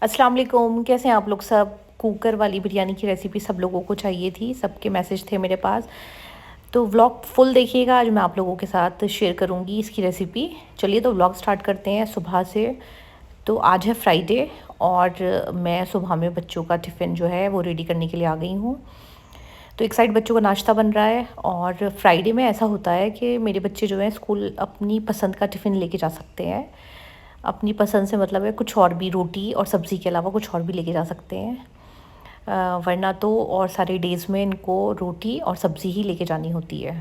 अस्सलाम वालेकुम, कैसे हैं आप लोग सब। कुकर वाली बिरयानी की रेसिपी सब लोगों को चाहिए थी, सबके मैसेज थे मेरे पास। तो व्लॉग फुल देखिएगा, आज मैं आप लोगों के साथ शेयर करूंगी इसकी रेसिपी। चलिए तो व्लॉग स्टार्ट करते हैं सुबह से। तो आज है फ्राइडे और मैं सुबह में बच्चों का टिफ़िन जो है वो रेडी करने के लिए आ गई हूँ। तो एक साइड बच्चों का नाश्ता बन रहा है और फ्राइडे में ऐसा होता है कि मेरे बच्चे जो हैं स्कूल अपनी पसंद का टिफ़िन लेके जा सकते हैं। अपनी पसंद से मतलब है कुछ और भी, रोटी और सब्ज़ी के अलावा कुछ और भी लेके जा सकते हैं। वरना तो और सारे डेज़ में इनको रोटी और सब्ज़ी ही लेके जानी होती है।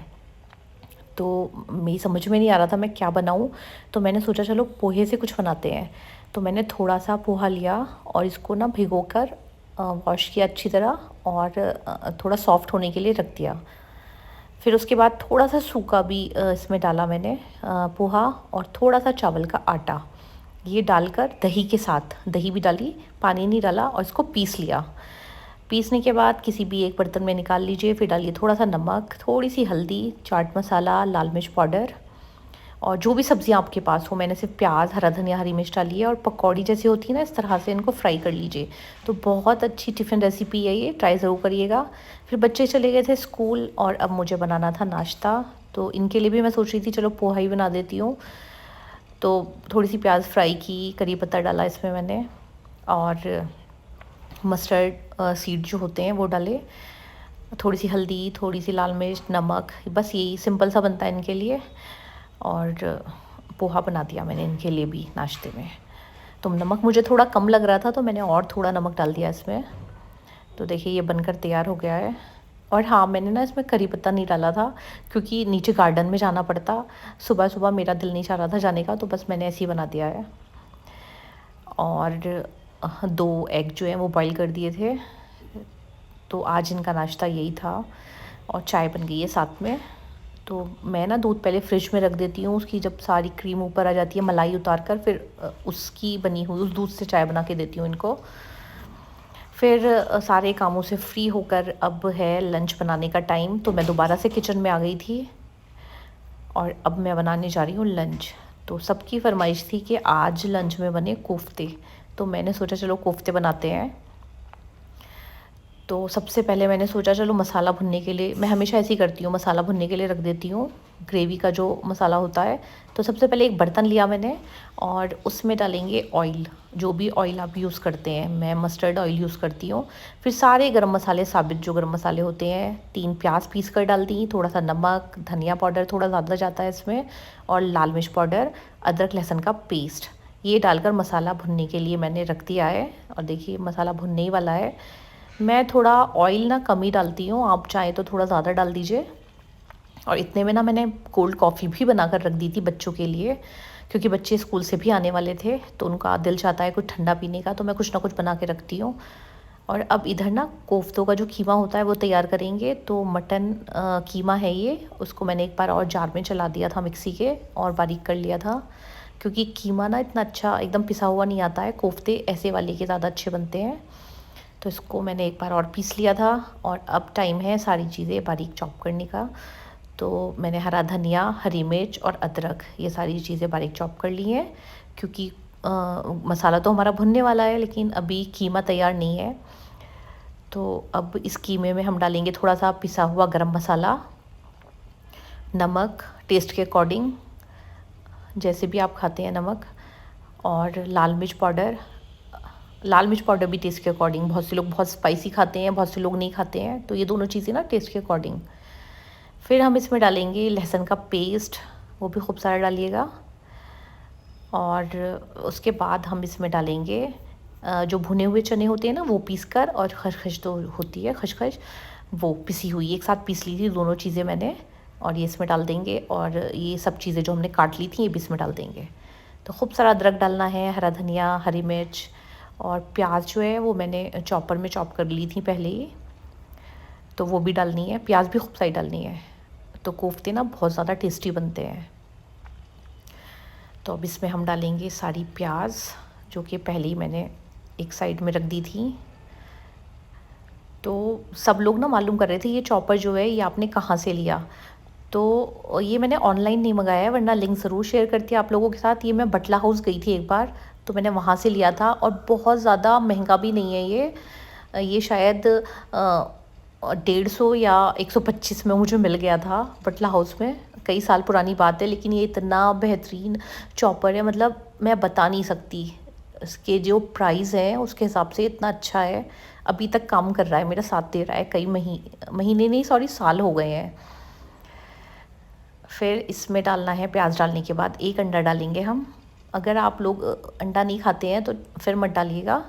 तो मेरी समझ में नहीं आ रहा था मैं क्या बनाऊं, तो मैंने सोचा चलो पोहे से कुछ बनाते हैं। तो मैंने थोड़ा सा पोहा लिया और इसको ना भिगोकर वॉश किया अच्छी तरह और थोड़ा सॉफ्ट होने के लिए रख दिया। फिर उसके बाद थोड़ा सा सूखा भी इसमें डाला मैंने, पोहा और थोड़ा सा चावल का आटा। ये डालकर दही के साथ, दही भी डाली, पानी नहीं डाला, और इसको पीस लिया। पीसने के बाद किसी भी एक बर्तन में निकाल लीजिए। फिर डालिए थोड़ा सा नमक, थोड़ी सी हल्दी, चाट मसाला, लाल मिर्च पाउडर और जो भी सब्ज़ियाँ आपके पास हो। मैंने सिर्फ प्याज, हरा धनिया, हरी मिर्च डाली है और पकौड़ी जैसी होती है ना, इस तरह से इनको फ्राई कर लीजिए। तो बहुत अच्छी टिफ़िन रेसिपी है ये, ट्राई ज़रूर करिएगा। फिर बच्चे चले गए थे स्कूल और अब मुझे बनाना था नाश्ता। तो इनके लिए भी मैं सोच रही थी चलो पोहा ही बना देती हूँ। तो थोड़ी सी प्याज फ्राई की, करी पत्ता डाला इसमें मैंने और मस्टर्ड सीड जो होते हैं वो डाले, थोड़ी सी हल्दी, थोड़ी सी लाल मिर्च, नमक। बस यही सिंपल सा बनता है इनके लिए। और पोहा बना दिया मैंने इनके लिए भी नाश्ते में। तो नमक मुझे थोड़ा कम लग रहा था तो मैंने और थोड़ा नमक डाल दिया इसमें। तो देखिए ये बनकर तैयार हो गया है। और हाँ, मैंने ना इसमें करी पत्ता नहीं डाला था क्योंकि नीचे गार्डन में जाना पड़ता। सुबह सुबह मेरा दिल नहीं चाह रहा था जाने का, तो बस मैंने ऐसे ही बना दिया है। और 2 एग जो हैं वो बॉईल कर दिए थे। तो आज इनका नाश्ता यही था और चाय बन गई है साथ में। तो मैं ना दूध पहले फ्रिज में रख देती हूँ, उसकी जब सारी क्रीम ऊपर आ जाती है, मलाई उतार कर फिर उसकी बनी हुई उस दूध से चाय बना के देती हूँ इनको। फिर सारे कामों से फ्री होकर अब है लंच बनाने का टाइम। तो मैं दोबारा से किचन में आ गई थी और अब मैं बनाने जा रही हूँ लंच। तो सबकी फरमाइश थी कि आज लंच में बने कोफ्ते, तो मैंने सोचा चलो कोफ्ते बनाते हैं। तो सबसे पहले मैंने सोचा चलो मसाला भुनने के लिए, मैं हमेशा ऐसे ही करती हूँ, मसाला भुनने के लिए रख देती हूँ ग्रेवी का जो मसाला होता है। तो सबसे पहले एक बर्तन लिया मैंने और उसमें डालेंगे ऑयल, जो भी ऑयल आप यूज़ करते हैं। मैं मस्टर्ड ऑयल यूज़ करती हूँ। फिर सारे गरम मसाले, साबित जो गरम मसाले होते हैं, 3 प्याज पीस कर डाल दी, थोड़ा सा नमक, धनिया पाउडर थोड़ा ज़्यादा जाता है इसमें, और लाल मिर्च पाउडर, अदरक लहसुन का पेस्ट, ये डालकर मसाला भुनने के लिए मैंने रख दिया है। और देखिए मसाला भुनने ही वाला है। मैं थोड़ा ऑयल ना कम ही डालती हूँ, आप चाहें तो थोड़ा ज़्यादा डाल दीजिए। और इतने में ना मैंने कोल्ड कॉफ़ी भी बना कर रख दी थी बच्चों के लिए, क्योंकि बच्चे स्कूल से भी आने वाले थे तो उनका दिल चाहता है कुछ ठंडा पीने का, तो मैं कुछ ना कुछ बना के रखती हूँ। और अब इधर ना कोफ्तों का जो कीमा होता है वो तैयार करेंगे। तो मटन कीमा है ये, उसको मैंने एक बार और जार में चला दिया था मिक्सी के और बारीक कर लिया था, क्योंकि कीमा ना इतना अच्छा एकदम पिसा हुआ नहीं आता है, कोफ्ते ऐसे वाले के ज़्यादा अच्छे बनते हैं। तो इसको मैंने एक बार और पीस लिया था और अब टाइम है सारी चीज़ें बारीक चॉप करने का। तो मैंने हरा धनिया, हरी मिर्च और अदरक, ये सारी चीज़ें बारीक चॉप कर ली हैं, क्योंकि मसाला तो हमारा भुनने वाला है लेकिन अभी कीमा तैयार नहीं है। तो अब इस कीमे में हम डालेंगे थोड़ा सा पिसा हुआ गरम मसाला, नमक टेस्ट के अकॉर्डिंग, जैसे भी आप खाते हैं नमक, और लाल मिर्च पाउडर। लाल मिर्च पाउडर भी टेस्ट के अकॉर्डिंग, बहुत से लोग बहुत स्पाइसी खाते हैं, बहुत से लोग नहीं खाते हैं, तो ये दोनों चीज़ें ना टेस्ट के अकॉर्डिंग। फिर हम इसमें डालेंगे लहसुन का पेस्ट, वो भी खूब सारा डालिएगा। और उसके बाद हम इसमें डालेंगे जो भुने हुए चने होते हैं ना वो पीस कर, और खसखस तो होती है, खसखस वो पिसी हुई एक साथ पीस ली थी दोनों चीज़ें मैंने, और ये इसमें डाल देंगे। और ये सब चीज़ें जो हमने काट ली थी ये भी इसमें डाल देंगे। तो खूब सारा अदरक डालना है, हरा धनिया, हरी मिर्च, और प्याज जो है वो मैंने चॉपर में चॉप कर ली थी पहले ही, तो वो भी डालनी है, प्याज भी खूब सारी डालनी है। तो कोफ्ते ना बहुत ज़्यादा टेस्टी बनते हैं। तो अब इसमें हम डालेंगे सारी प्याज, जो कि पहले ही मैंने एक साइड में रख दी थी। तो सब लोग ना मालूम कर रहे थे ये चॉपर जो है ये आपने कहाँ से लिया। तो ये मैंने ऑनलाइन नहीं मंगाया है, वरना लिंक ज़रूर शेयर करती आप लोगों के साथ। ये मैं बटला हाउस गई थी एक बार, तो मैंने वहाँ से लिया था और बहुत ज़्यादा महंगा भी नहीं है ये शायद 150 या 125 में मुझे मिल गया था बटला हाउस में। कई साल पुरानी बात है, लेकिन ये इतना बेहतरीन चॉपर है, मतलब मैं बता नहीं सकती। इसके जो प्राइस है उसके हिसाब से इतना अच्छा है। अभी तक काम कर रहा है, मेरा साथ दे रहा है, कई महीने नहीं सॉरी साल हो गए हैं। फिर इसमें डालना है, प्याज डालने के बाद एक अंडा डालेंगे हम। अगर आप लोग अंडा नहीं खाते हैं तो फिर मत डालिएगा।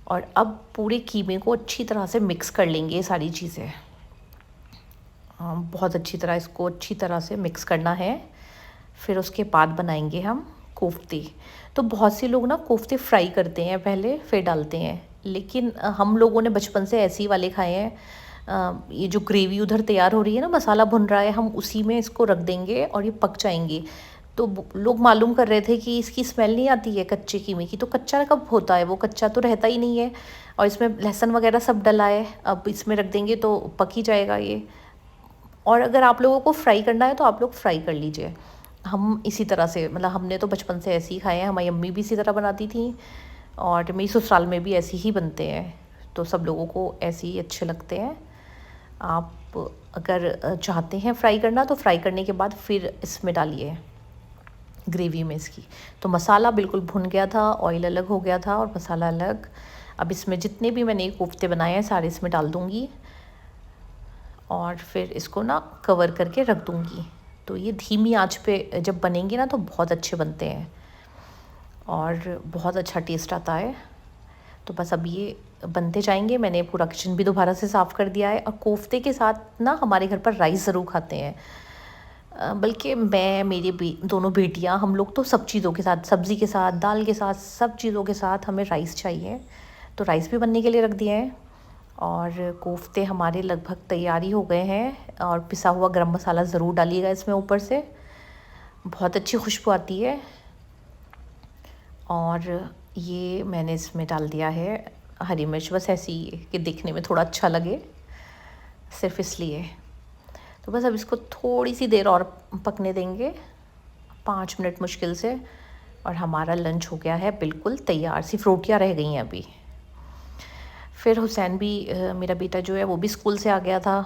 और अब पूरे कीमे को अच्छी तरह से मिक्स कर लेंगे ये सारी चीज़ें। बहुत अच्छी तरह इसको अच्छी तरह से मिक्स करना है। फिर उसके बाद बनाएंगे हम कोफ्ते। तो बहुत से लोग ना कोफ्ते फ्राई करते हैं पहले फिर डालते हैं, लेकिन हम लोगों ने बचपन से ऐसे ही वाले खाए हैं। ये जो ग्रेवी उधर तैयार हो रही है ना, मसाला भुन रहा है, हम उसी में इसको रख देंगे और ये पक जाएंगे। तो लोग मालूम कर रहे थे कि इसकी स्मेल नहीं आती है कच्चे कीमे की, तो कच्चा कब होता है, वो कच्चा तो रहता ही नहीं है। और इसमें लहसुन वगैरह सब डला है, अब इसमें रख देंगे तो पक ही जाएगा ये। और अगर आप लोगों को फ्राई करना है तो आप लोग फ्राई कर लीजिए। हम इसी तरह से, मतलब हमने तो बचपन से ऐसे ही खाए हैं, हमारी अम्मी भी इसी तरह बनाती थी और मेरी ससुराल में भी ऐसे ही बनते हैं, तो सब लोगों को ऐसे ही अच्छे लगते हैं। आप अगर चाहते हैं फ्राई करना तो फ्राई करने के बाद फिर इसमें डालिए ग्रेवी में इसकी। तो मसाला बिल्कुल भुन गया था, ऑयल अलग हो गया था और मसाला अलग। अब इसमें जितने भी मैंने कोफ्ते बनाए हैं सारे इसमें डाल दूँगी और फिर इसको ना कवर करके रख दूँगी। तो ये धीमी आंच पे जब बनेंगे ना तो बहुत अच्छे बनते हैं और बहुत अच्छा टेस्ट आता है। तो बस अब ये बनते जाएंगे। मैंने पूरा किचन भी दोबारा से साफ़ कर दिया है। और कोफ्ते के साथ ना हमारे घर पर राइस ज़रूर खाते हैं, बल्कि मैं मेरी दोनों बेटियां, हम लोग तो सब चीज़ों के साथ, सब्ज़ी के साथ, दाल के साथ, सब चीज़ों के साथ हमें राइस चाहिए। तो राइस भी बनने के लिए रख दिए हैं और कोफ्ते हमारे लगभग तैयारी हो गए हैं। और पिसा हुआ गरम मसाला ज़रूर डालिएगा इसमें ऊपर से, बहुत अच्छी खुशबू आती है। और ये मैंने इसमें डाल दिया है हरी मिर्च, बस ऐसी कि दिखने में थोड़ा अच्छा लगे, सिर्फ इसलिए। तो बस अब इसको थोड़ी सी देर और पकने देंगे, 5 मिनट मुश्किल से, और हमारा लंच हो गया है बिल्कुल तैयार। सिर्फ रोटियां रह गई हैं अभी। फिर हुसैन भी, मेरा बेटा जो है वो भी स्कूल से आ गया था,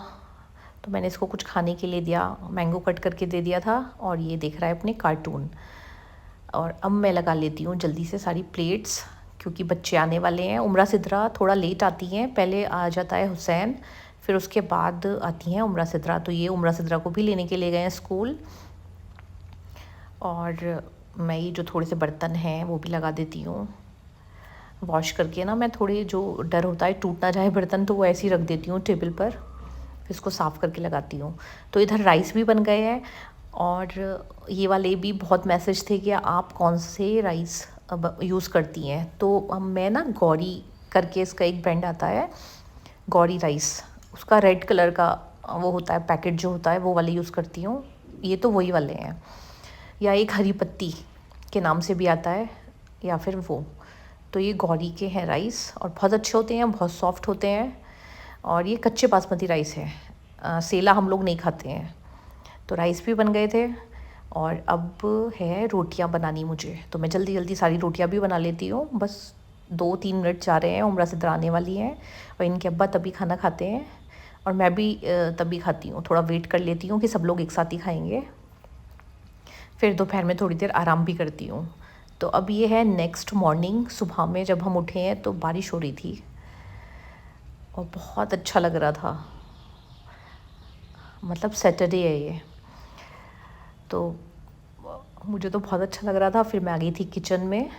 तो मैंने इसको कुछ खाने के लिए दिया, मैंगो कट करके दे दिया था और ये देख रहा है अपने कार्टून। और अब मैं लगा लेती हूँ जल्दी से सारी प्लेट्स, क्योंकि बच्चे आने वाले हैं। उमरा सिद्रा थोड़ा लेट आती हैं, पहले आ जाता है हुसैन, फिर उसके बाद आती हैं उमरा सिद्रा। तो ये उमरा सिद्रा को भी लेने के लिए गए हैं स्कूल। और मैं ये जो थोड़े से बर्तन हैं वो भी लगा देती हूँ वॉश करके ना। मैं थोड़े, जो डर होता है टूट ना जाए बर्तन, तो वो ऐसे ही रख देती हूँ टेबल पर, फिर इसको साफ़ करके लगाती हूँ। तो इधर राइस भी बन गए हैं। और ये वाले भी बहुत मैसेज थे कि आप कौन से राइस अब यूज़ करती हैं। तो मैं ना गौरी करके इसका एक ब्रांड आता है, गौरी राइस, उसका रेड कलर का वो होता है पैकेट जो होता है, वो वाले यूज़ करती हूँ। ये तो वही वाले हैं, या एक हरी पत्ती के नाम से भी आता है, या फिर वो। तो ये गौरी के हैं राइस और बहुत अच्छे होते हैं, बहुत सॉफ्ट होते हैं। और ये कच्चे बासमती राइस है, सेला हम लोग नहीं खाते हैं। तो राइस भी बन गए थे और अब है रोटियां बनानी मुझे। तो मैं जल्दी जल्दी सारी रोटियां भी बना लेती हूँ। बस 2-3 मिनट जा रहे हैं, उमरा सिद्रा आने वाली हैं और इनके अब्बा तभी खाना खाते हैं और मैं भी तभी खाती हूँ। थोड़ा वेट कर लेती हूँ कि सब लोग एक साथ ही खाएँगे। फिर दोपहर में थोड़ी देर आराम भी करती हूँ। तो अब ये है नेक्स्ट मॉर्निंग, सुबह में जब हम उठे हैं तो बारिश हो रही थी और बहुत अच्छा लग रहा था, मतलब सैटरडे है ये, तो मुझे तो बहुत अच्छा लग रहा था। फिर मैं आ गई थी किचन में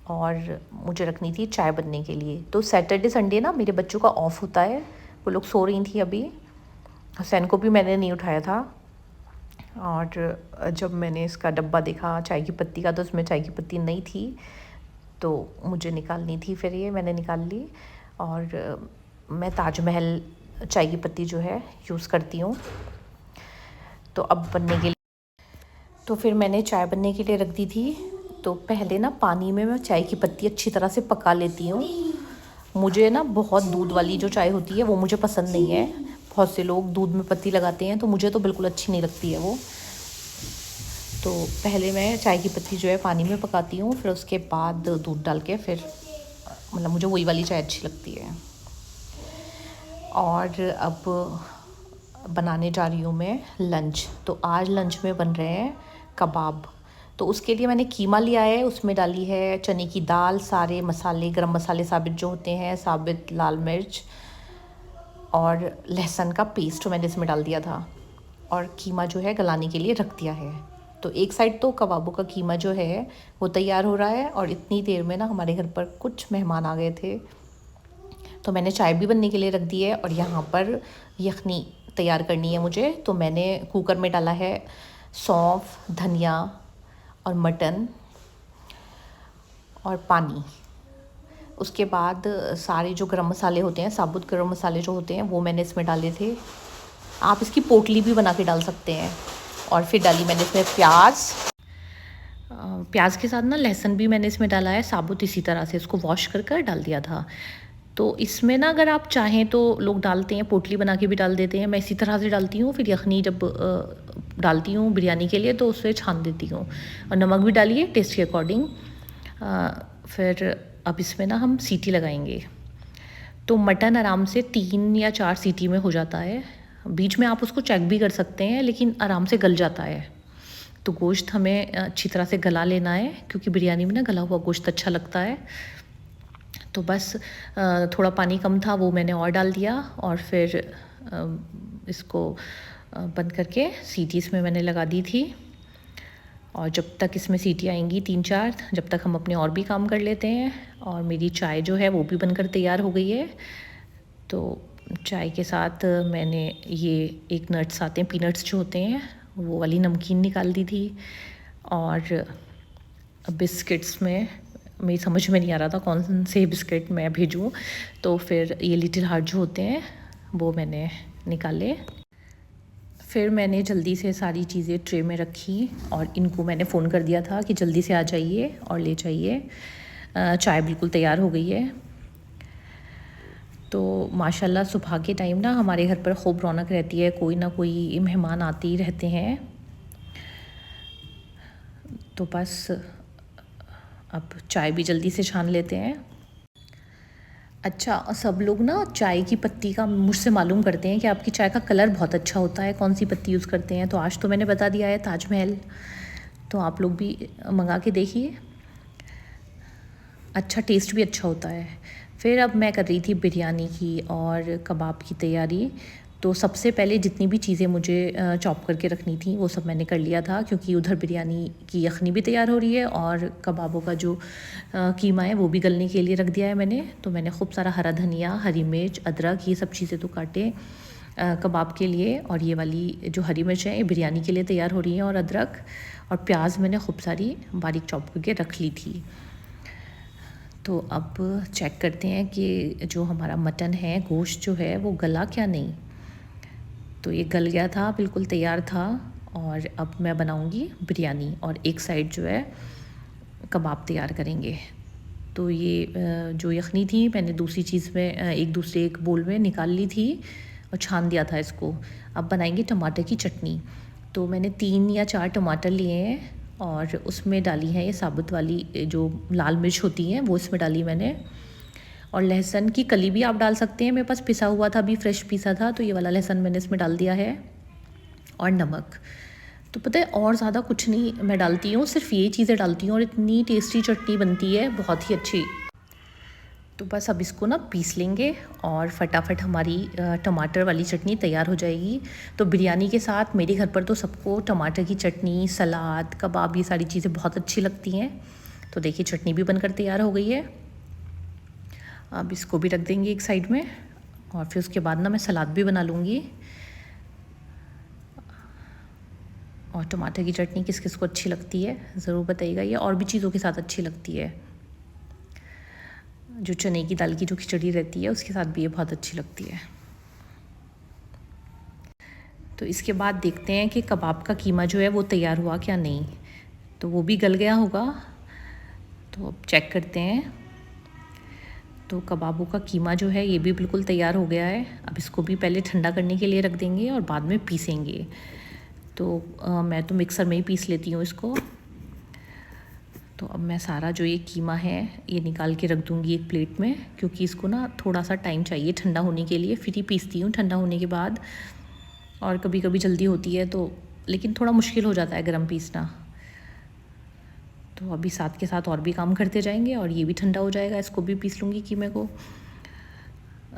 और मुझे रखनी थी चाय बनने के लिए। तो सैटरडे संडे ना मेरे बच्चों का ऑफ होता है, वो लोग सो रही थी अभी। हुसैन को भी मैंने नहीं उठाया था। और जब मैंने इसका डब्बा देखा चाय की पत्ती का, तो उसमें चाय की पत्ती नहीं थी, तो मुझे निकालनी थी। फिर ये मैंने निकाल ली और मैं ताजमहल चाय की पत्ती जो है यूज़ करती हूँ। तो अब बनने के लिए, तो फिर मैंने चाय बनने के लिए रख दी थी। तो पहले ना पानी में मैं चाय की पत्ती अच्छी तरह से पका लेती हूँ। मुझे ना बहुत दूध वाली जो चाय होती है वो मुझे पसंद नहीं है। बहुत से लोग दूध में पत्ती लगाते हैं, तो मुझे तो बिल्कुल अच्छी नहीं लगती है वो। तो पहले मैं चाय की पत्ती जो है पानी में पकाती हूँ, फिर उसके बाद दूध डाल के फिर मतलब मुझे वही वाली चाय अच्छी लगती है। और अब बनाने जा रही हूँ मैं लंच। तो आज लंच में बन रहे हैं कबाब। तो उसके लिए मैंने कीमा लिया है, उसमें डाली है चने की दाल, सारे मसाले, गरम मसाले साबित जो होते हैं, साबित लाल मिर्च और लहसुन का पेस्ट मैंने इसमें डाल दिया था, और कीमा जो है गलाने के लिए रख दिया है। तो एक साइड तो कबाबों का कीमा जो है वो तैयार हो रहा है, और इतनी देर में ना हमारे घर पर कुछ मेहमान आ गए थे, तो मैंने चाय भी बनने के लिए रख दी है। और यहाँ पर यखनी तैयार करनी है मुझे, तो मैंने कुकर में डाला है सौंफ, धनिया और मटन और पानी। उसके बाद सारे जो गरम मसाले होते हैं, साबुत गरम मसाले जो होते हैं, वो मैंने इसमें डाले थे। आप इसकी पोटली भी बना के डाल सकते हैं। और फिर डाली मैंने इसमें प्याज के साथ ना लहसुन भी मैंने इसमें डाला है साबुत, इसी तरह से इसको वॉश कर कर डाल दिया था। तो इसमें ना अगर आप चाहें तो लोग डालते हैं, पोटली बना के भी डाल देते हैं। मैं इसी तरह से डालती हूँ। फिर यखनी जब डालती हूँ बिरयानी के लिए तो उससे छान देती हूँ, और नमक भी डालिए टेस्ट के अकॉर्डिंग। फिर अब इसमें ना हम सीटी लगाएंगे। तो मटन आराम से 3 या 4 सीटी में हो जाता है। बीच में आप उसको चेक भी कर सकते हैं, लेकिन आराम से गल जाता है। तो गोश्त हमें अच्छी तरह से गला लेना है, क्योंकि बिरयानी में ना गला हुआ गोश्त अच्छा लगता है। तो बस थोड़ा पानी कम था, वो मैंने और डाल दिया, और फिर इसको बंद करके सीटी इसमें मैंने लगा दी थी। और जब तक इसमें सीटी आएंगी 3-4, जब तक हम अपने और भी काम कर लेते हैं। और मेरी चाय जो है वो भी बनकर तैयार हो गई है। तो चाय के साथ मैंने ये एक नट्स आते हैं, पीनट्स जो होते हैं, वो वाली नमकीन निकाल दी थी। और बिस्किट्स में मेरी समझ में नहीं आ रहा था कौन से बिस्किट मैं भेजूं, तो फिर ये लिटिल हार्ट जो होते हैं वो मैंने निकाले। फिर मैंने जल्दी से सारी चीज़ें ट्रे में रखी, और इनको मैंने फ़ोन कर दिया था कि जल्दी से आ जाइए और ले जाइए। चाय बिल्कुल तैयार हो गई है। तो माशाल्लाह सुबह के टाइम ना हमारे घर पर खूब रौनक रहती है, कोई ना कोई मेहमान आते ही रहते हैं। तो बस अब चाय भी जल्दी से छान लेते हैं। अच्छा, सब लोग ना चाय की पत्ती का मुझसे मालूम करते हैं कि आपकी चाय का कलर बहुत अच्छा होता है, कौन सी पत्ती यूज़ करते हैं। तो आज तो मैंने बता दिया है ताजमहल, तो आप लोग भी मंगा के देखिए, अच्छा टेस्ट भी अच्छा होता है। फिर अब मैं कर रही थी बिरयानी की और कबाब की तैयारी। तो सबसे पहले जितनी भी चीज़ें मुझे चॉप करके रखनी थी वो सब मैंने कर लिया था, क्योंकि उधर बिरयानी की यखनी भी तैयार हो रही है, और कबाबों का जो कीमा है वो भी गलने के लिए रख दिया है मैंने। तो मैंने खूब सारा हरा धनिया, हरी मिर्च, अदरक, ये सब चीज़ें तो काटे कबाब के लिए। और ये वाली जो हरी मिर्च है ये बिरयानी के लिए तैयार हो रही हैं, और अदरक और प्याज मैंने खूब सारी बारीक चॉप करके रख ली थी। तो अब चेक करते हैं कि जो हमारा मटन है, गोश्त जो है वो गला क्या नहीं। तो ये गल गया था, बिल्कुल तैयार था। और अब मैं बनाऊंगी बिरयानी, और एक साइड जो है कबाब तैयार करेंगे। तो ये जो यखनी थी मैंने दूसरी चीज़ में एक बोल में निकाल ली थी और छान दिया था इसको। अब बनाएंगे टमाटर की चटनी। तो मैंने 3 या 4 टमाटर लिए हैं, और उसमें डाली है ये साबुत वाली जो लाल मिर्च होती हैं वो इसमें डाली मैंने। और लहसुन की कली भी आप डाल सकते हैं, मेरे पास पिसा हुआ था, अभी फ्रेश पिसा था, तो ये वाला लहसुन मैंने इसमें डाल दिया है। और नमक, तो पता है और ज़्यादा कुछ नहीं मैं डालती हूँ, सिर्फ ये चीज़ें डालती हूँ, और इतनी टेस्टी चटनी बनती है, बहुत ही अच्छी। तो बस अब इसको ना पीस लेंगे, और फटाफट हमारी टमाटर वाली चटनी तैयार हो जाएगी। तो बिरयानी के साथ मेरे घर पर तो सबको टमाटर की चटनी, सलाद, कबाब, ये सारी चीज़ें बहुत अच्छी लगती हैं। तो देखिए चटनी भी बनकर तैयार हो गई है। अब इसको भी रख देंगे एक साइड में, और फिर उसके बाद ना मैं सलाद भी बना लूँगी। और टमाटर की चटनी किस किस को अच्छी लगती है ज़रूर बताइएगा, ये और भी चीज़ों के साथ अच्छी लगती है। जो चने की दाल की जो खिचड़ी रहती है उसके साथ भी ये बहुत अच्छी लगती है। तो इसके बाद देखते हैं कि कबाब का कीमा जो है वो तैयार हुआ क्या नहीं। तो वो भी गल गया होगा, तो अब चेक करते हैं। तो कबाबों का कीमा जो है ये भी बिल्कुल तैयार हो गया है। अब इसको भी पहले ठंडा करने के लिए रख देंगे और बाद में पीसेंगे। तो मैं तो मिक्सर में ही पीस लेती हूँ इसको। तो अब मैं सारा जो ये कीमा है ये निकाल के रख दूँगी एक प्लेट में, क्योंकि इसको ना थोड़ा सा टाइम चाहिए ठंडा होने के लिए। फिर ही पीसती हूँ ठंडा होने के बाद, और कभी कभी जल्दी होती है तो, लेकिन थोड़ा मुश्किल हो जाता है गरम पीसना। तो अभी साथ के साथ और भी काम करते जाएंगे और ये भी ठंडा हो जाएगा, इसको भी पीस लूँगी कीमे को,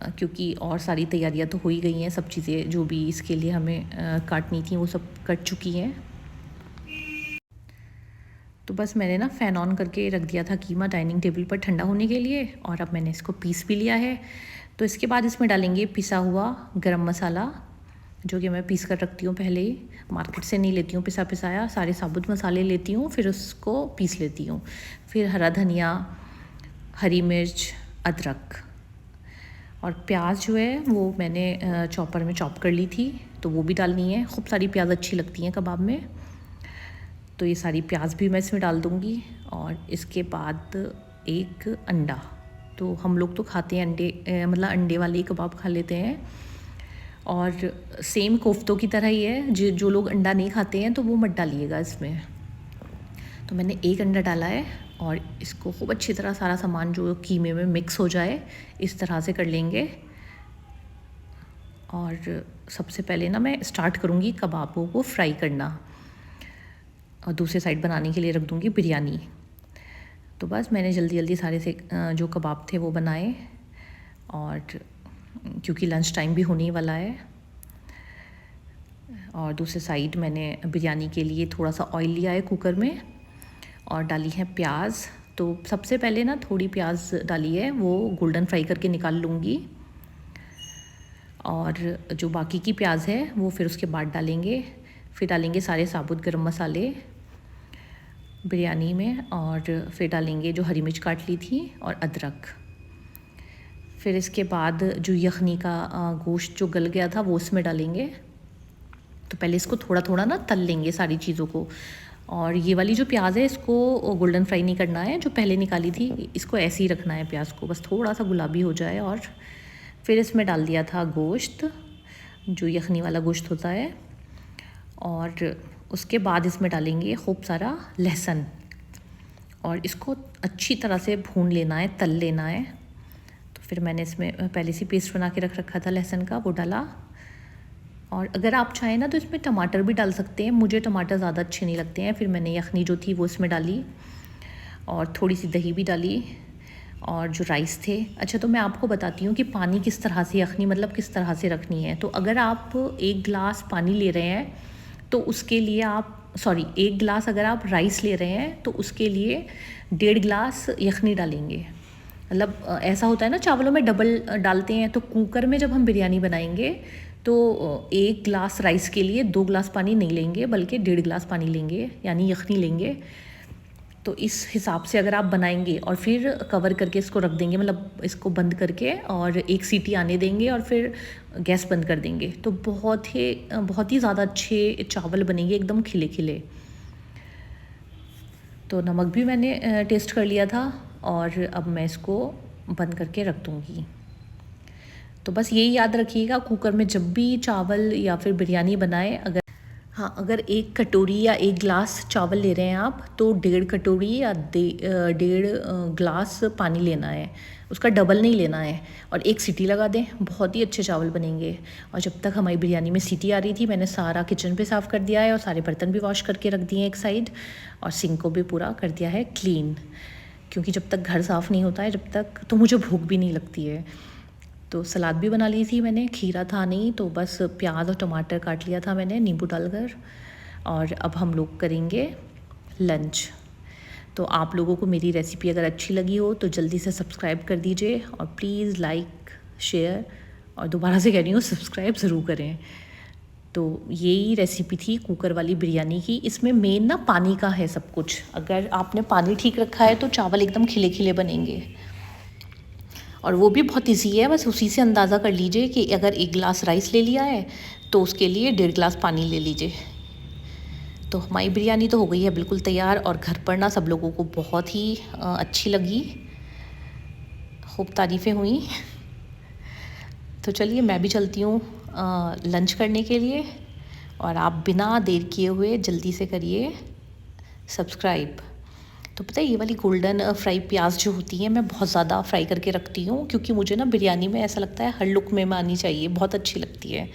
क्योंकि और सारी तैयारियां तो हो ही गई हैं। सब चीज़ें जो भी इसके लिए हमें काटनी थी वो सब कट चुकी हैं। तो बस मैंने ना फ़ैन ऑन करके रख दिया था कीमा डाइनिंग टेबल पर ठंडा होने के लिए, और अब मैंने इसको पीस भी लिया है। तो इसके बाद इसमें डालेंगे पिसा हुआ गरम मसाला, जो कि मैं पीस कर रखती हूँ पहले ही, मार्केट से नहीं लेती हूँ पिसा पिसाया, सारे साबुत मसाले लेती हूँ फिर उसको पीस लेती हूँ। फिर हरा धनिया, हरी मिर्च, अदरक और प्याज जो है वो मैंने चॉपर में चॉप कर ली थी, तो वो भी डालनी है। खूब सारी प्याज अच्छी लगती हैं कबाब में, तो ये सारी प्याज भी मैं इसमें डाल दूँगी। और इसके बाद एक अंडा, तो हम लोग तो खाते हैं अंडे, मतलब अंडे वाले ही कबाब खा लेते हैं, और सेम कोफ्तों की तरह ही है। जो लोग अंडा नहीं खाते हैं तो वो मत डालिएगा इसमें। तो मैंने एक अंडा डाला है, और इसको खूब अच्छी तरह सारा सामान जो कीमे में मिक्स हो जाए इस तरह से कर लेंगे। और सबसे पहले ना मैं स्टार्ट करूँगी कबाबों को फ्राई करना, और दूसरे साइड बनाने के लिए रख दूँगी बिरयानी। तो बस मैंने जल्दी जल्दी सारे से जो कबाब थे वो बनाए, और क्योंकि लंच टाइम भी होने वाला है। और दूसरे साइड मैंने बिरयानी के लिए थोड़ा सा ऑयल लिया है कुकर में, और डाली है प्याज। तो सबसे पहले ना थोड़ी प्याज डाली है, वो गोल्डन फ्राई करके निकाल लूँगी, और जो बाकी की प्याज है वो फिर उसके बाद डालेंगे। फिर डालेंगे सारे साबुत गरम मसाले बिरयानी में, और फिर डालेंगे जो हरी मिर्च काट ली थी और अदरक। फिर इसके बाद जो यखनी का गोश्त जो गल गया था वो इसमें डालेंगे। तो पहले इसको थोड़ा थोड़ा ना तल लेंगे सारी चीज़ों को। और ये वाली जो प्याज है इसको गोल्डन फ्राई नहीं करना है, जो पहले निकाली थी इसको ऐसे ही रखना है प्याज को, बस थोड़ा सा गुलाबी हो जाए। और फिर इसमें डाल दिया था गोश्त, जो यखनी वाला गोश्त होता है, और उसके बाद इसमें डालेंगे खूब सारा लहसुन, और इसको अच्छी तरह से भून लेना है, तल लेना है। तो फिर मैंने इसमें पहले से पेस्ट बना के रख रखा था लहसुन का, वो डाला। और अगर आप चाहें ना तो इसमें टमाटर भी डाल सकते हैं, मुझे टमाटर ज़्यादा अच्छे नहीं लगते हैं। फिर मैंने यखनी जो थी वो इसमें डाली, और थोड़ी सी दही भी डाली, और जो राइस थे। अच्छा, तो मैं आपको बताती हूँ कि पानी किस तरह से, यखनी मतलब किस तरह से रखनी है। तो अगर आप 1 गिलास पानी ले रहे हैं तो उसके लिए आप, 1 गिलास अगर आप राइस ले रहे हैं तो उसके लिए 1.5 गिलास यखनी डालेंगे। मतलब ऐसा होता है ना, चावलों में डबल डालते हैं, तो कुकर में जब हम बिरयानी बनाएंगे तो 1 गिलास राइस के लिए 2 गिलास पानी नहीं लेंगे, बल्कि 1.5 गिलास पानी लेंगे, यानी यखनी लेंगे। तो इस हिसाब से अगर आप बनाएंगे और फिर कवर करके इसको रख देंगे, मतलब इसको बंद करके और 1 सीटी आने देंगे और फिर गैस बंद कर देंगे, तो बहुत ही ज़्यादा अच्छे चावल बनेंगे, एकदम खिले खिले। तो नमक भी मैंने टेस्ट कर लिया था, और अब मैं इसको बंद करके रख दूँगी। तो बस यही याद रखिएगा, कुकर में जब भी चावल या फिर बिरयानी बनाएं, अगर 1 कटोरी या 1 गिलास चावल ले रहे हैं आप, तो 1.5 कटोरी या 1.5 गिलास पानी लेना है, उसका डबल नहीं लेना है। और 1 सीटी लगा दें, बहुत ही अच्छे चावल बनेंगे। और जब तक हमारी बिरयानी में सीटी आ रही थी, मैंने सारा किचन पे साफ़ कर दिया है, और सारे बर्तन भी वॉश करके रख दिए एक साइड, और सिंक को भी पूरा कर दिया है क्लीन, क्योंकि जब तक घर साफ़ नहीं होता है जब तक, तो मुझे भूख भी नहीं लगती है। तो सलाद भी बना ली थी मैंने, खीरा था नहीं, तो बस प्याज और टमाटर काट लिया था मैंने नींबू डालकर। और अब हम लोग करेंगे लंच। तो आप लोगों को मेरी रेसिपी अगर अच्छी लगी हो तो जल्दी से सब्सक्राइब कर दीजिए, और प्लीज़ लाइक, शेयर, और दोबारा से कह रही हूँ सब्सक्राइब ज़रूर करें। तो यही रेसिपी थी कुकर वाली बिरयानी की। इसमें मेन ना पानी का है सब कुछ, अगर आपने पानी ठीक रखा है तो चावल एकदम खिले खिले बनेंगे। और वो भी बहुत इजी है, बस उसी से अंदाज़ा कर लीजिए कि अगर 1 गिलास राइस ले लिया है तो उसके लिए 1.5 गिलास पानी ले लीजिए। तो हमारी बिरयानी तो हो गई है बिल्कुल तैयार, और घर पर ना सब लोगों को बहुत ही अच्छी लगी, खूब तारीफ़ें हुई। तो चलिए मैं भी चलती हूँ लंच करने के लिए, और आप बिना देर किए हुए जल्दी से करिए सब्सक्राइब। तो पता है ये वाली गोल्डन फ्राई प्याज जो होती है मैं बहुत ज़्यादा फ्राई करके रखती हूँ, क्योंकि मुझे ना बिरयानी में ऐसा लगता है हर लुक में आनी चाहिए, बहुत अच्छी लगती है।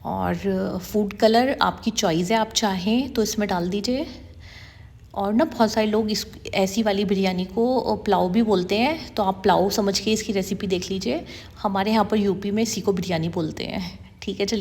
और फूड कलर आपकी चॉइस है, आप चाहें तो इसमें डाल दीजिए। और ना बहुत सारे लोग इस ऐसी वाली बिरयानी को पुलाव भी बोलते हैं, तो आप पुलाव समझ के इसकी रेसिपी देख लीजिए। हमारे यहाँ पर यूपी में इसी को बिरयानी बोलते हैं। ठीक है, चलिए।